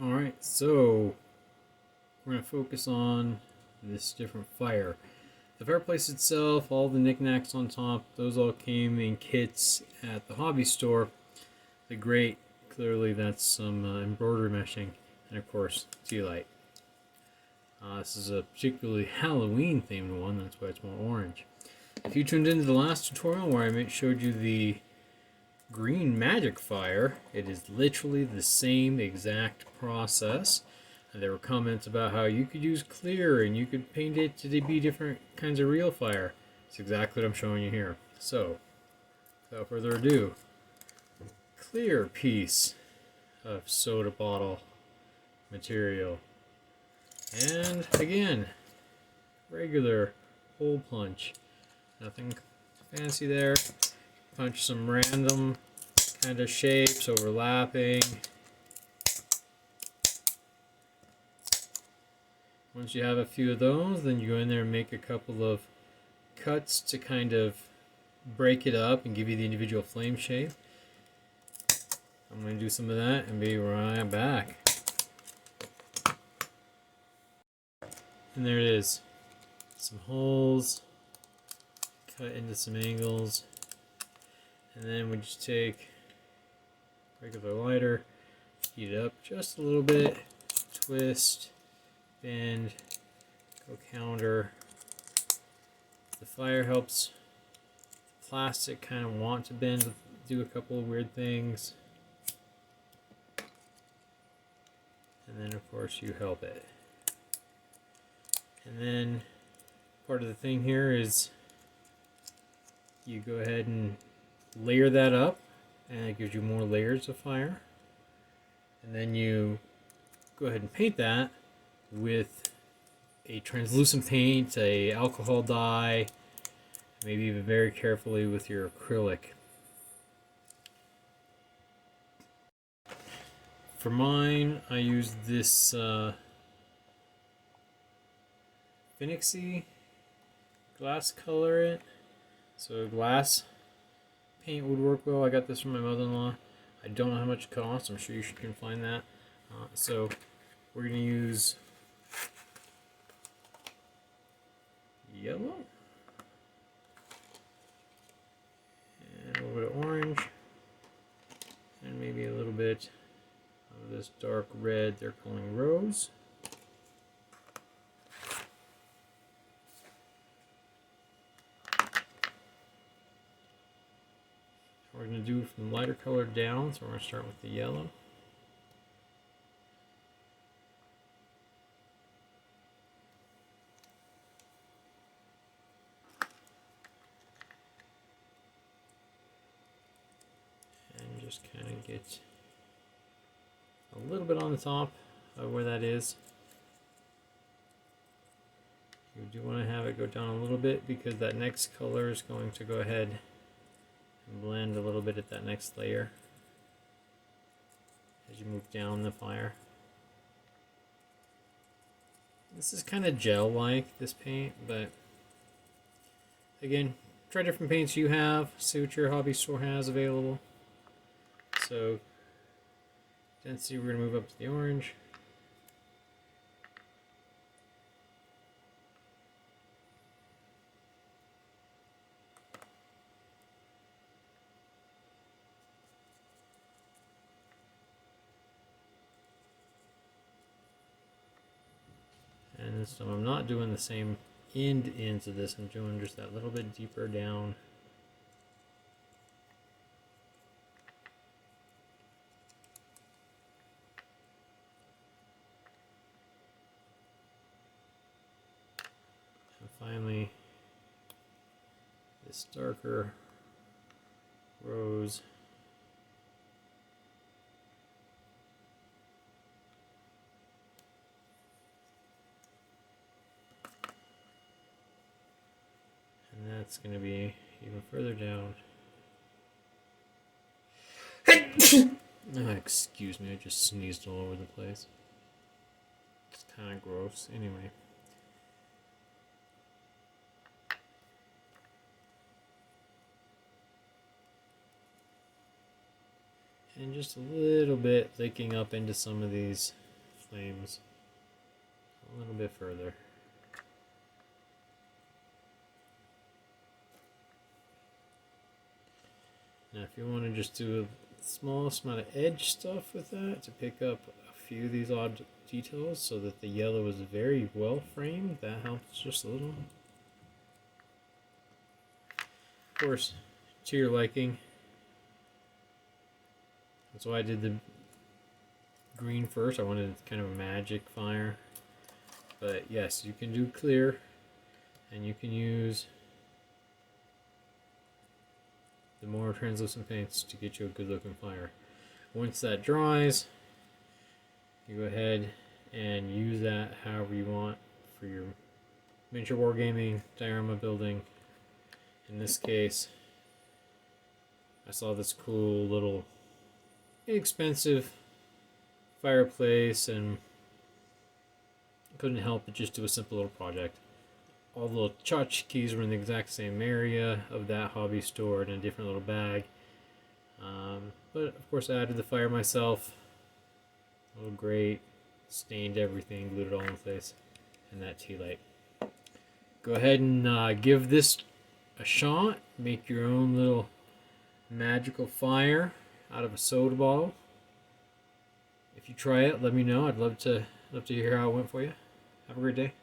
Alright, so we're going to focus on this different fire. The fireplace itself, all the knickknacks on top, those all came in kits at the hobby store. The grate, clearly that's some embroidery meshing, and of course, tea light. This is a particularly Halloween themed one, that's why it's more orange. If you tuned into the last tutorial where I showed you the green magic fire, it is literally the same exact process. And there were comments about how you could use clear and you could paint it to be different kinds of real fire. It's exactly what I'm showing you here. So, without further ado, clear piece of soda bottle material. And again, regular hole punch. Nothing fancy there. Punch some random kind of shapes overlapping. Once you have a few of those, then you go in there and make a couple of cuts to kind of break it up and give you the individual flame shape. I'm going to do some of that and be right back. And there it is. Some holes, cut into some angles, and then we just take regular lighter, heat it up just a little bit, twist, bend, go counter. The fire helps the plastic kind of want to bend, do a couple of weird things. And then of course you help it. And then part of the thing here is you go ahead and layer that up, and it gives you more layers of fire. And then you go ahead and paint that with a translucent paint, a alcohol dye, maybe even very carefully with your acrylic. For mine, I used this Phoenixy glass colorant. So glass paint would work well. I got this from my mother-in-law. I don't know how much it costs. I'm sure you can find that. So we're going to use yellow and a little bit of orange and maybe a little bit of this dark red they're calling rose. We're going to do from lighter color down, so we're going to start with the yellow. And just kind of get a little bit on the top of where that is. You do want to have it go down a little bit because that next color is going to go ahead and blend a little bit at that next layer as you move down the fire. This is kind of gel-like, this paint, but again, try different paints you have, see what your hobby store has available. So, density, we're going to move up to the orange. And this time I'm not doing the same ends of this, I'm doing just that little bit deeper down. And finally, this darker rose. And that's going to be even further down. Excuse me, I just sneezed all over the place. It's kind of gross. Anyway. And just a little bit licking up into some of these flames a little bit further. Now if you want to just do a small amount of edge stuff with that to pick up a few of these odd details so that the yellow is very well framed, that helps just a little. Of course, to your liking. That's why I did the green first. I wanted kind of a magic fire. But yes, you can do clear, and you can use the more translucent paints to get you a good looking fire. Once that dries, you go ahead and use that however you want for your miniature wargaming, diorama building. In this case, I saw this cool little inexpensive fireplace and couldn't help but just do a simple little project. All the little tchotchkes were in the exact same area of that hobby store in a different little bag. But of course I added the fire myself. A little grate, stained everything, glued it all in place, and that tea light. Go ahead and give this a shot. Make your own little magical fire out of a soda bottle. If you try it, let me know. I'd love to hear how it went for you. Have a great day.